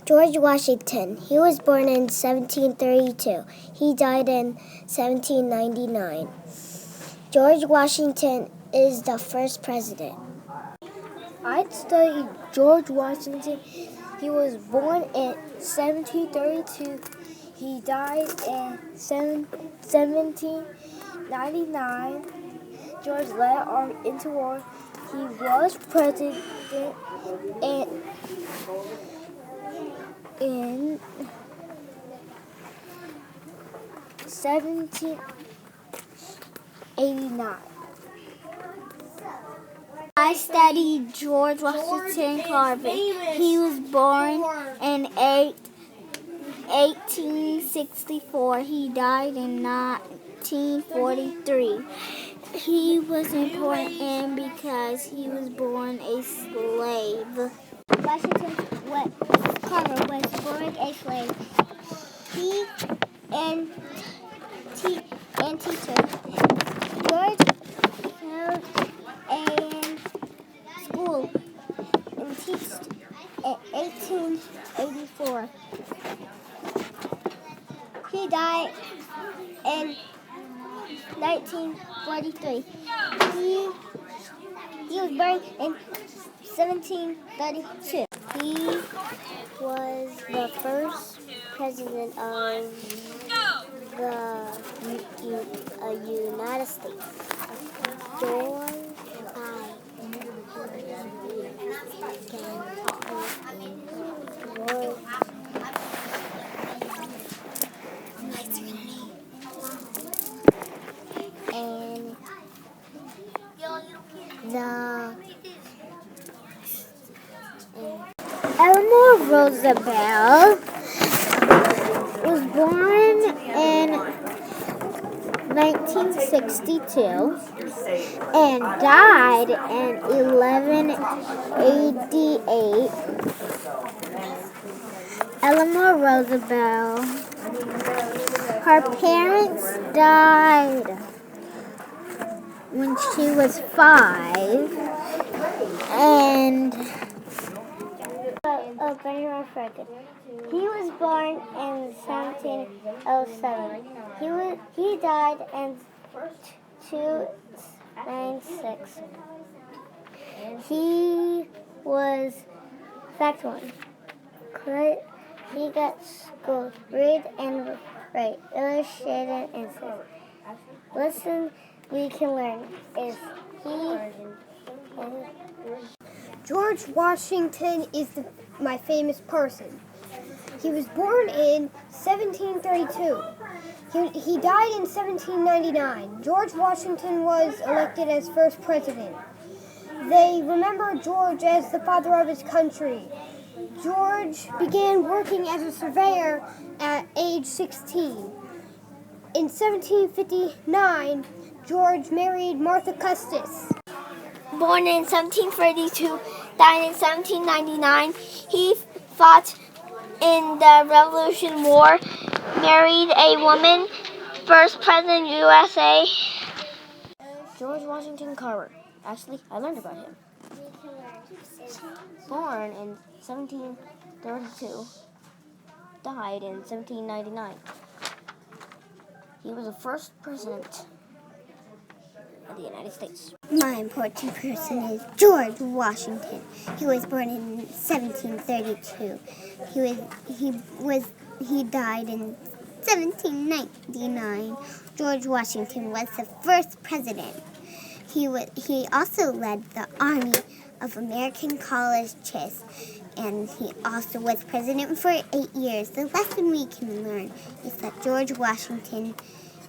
George Washington. He was born in 1732. He died in 1799. George Washington is the first president. I studied George Washington. He was born in 1732. He died in 1799. George led into war. He was president in 1789. I studied George Washington Carver. He was born in 1864. He died in 1943. He was important because he was born a slave. Carver was born a slave. He and teacher. George held a school and taught in 1884. He died in 1943. He was born in 1732. He was the first president of the United States. George Eleanor Roosevelt was born in 1962 and died in 1188. Eleanor Roosevelt, her parents died when she was 5, and he was born in 1707. He died in 296. He was fact one. He got school, read and write, illustrated and says. Listen, we can learn. Is he? George Washington is my famous person. He was born in 1732. He died in 1799. George Washington was elected as first president. They remember George as the father of his country. George began working as a surveyor at age 16. In 1759, George married Martha Custis. Born in 1732, died in 1799. He fought in the Revolution War, married a woman, first president USA. George Washington Carver. Actually, I learned about him. Born in 1732, died in 1799. He was the first president of the United States. My important person is George Washington. He was born in 1732. He died in 1799. George Washington was the first president. He also led the Army of American Colleges, and he also was president for 8 years. The lesson we can learn is that George Washington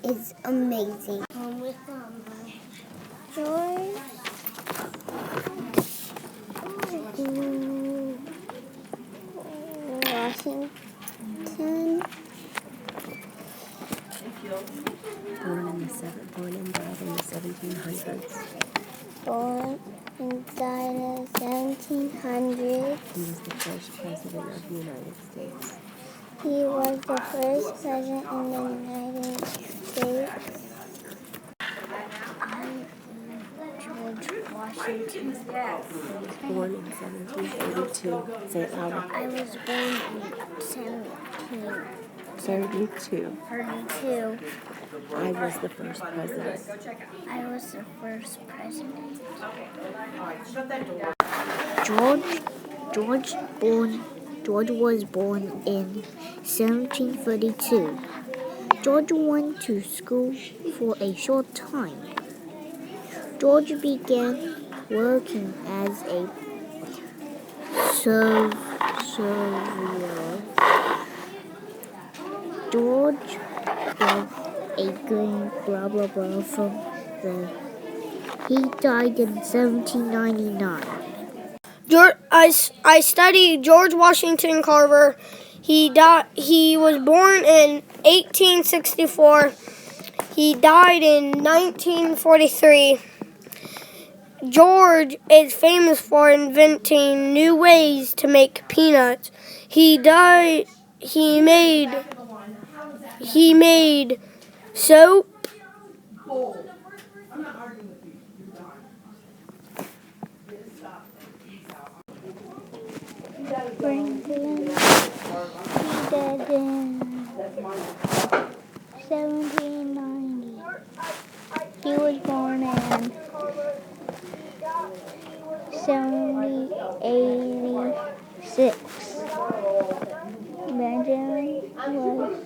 is amazing. George Washington. Born and died in the 1700s. Born and died in 1700s. He was the first president of the United States. He was the first president in the United States. Washington. Born in 1732. Say it louder. I was born in 32. 1732. I was the first president. I was the first president. George was born in 1732. George went to school for a short time. George began working as a surveyor. George was a green blah blah blah from the. He died in 1799. I studied George Washington Carver. He was born in 1864. He died in 1943. George is famous for inventing new ways to make peanuts. He made soap. Franklin, he died in 1790. He was born in 1786. Benjamin was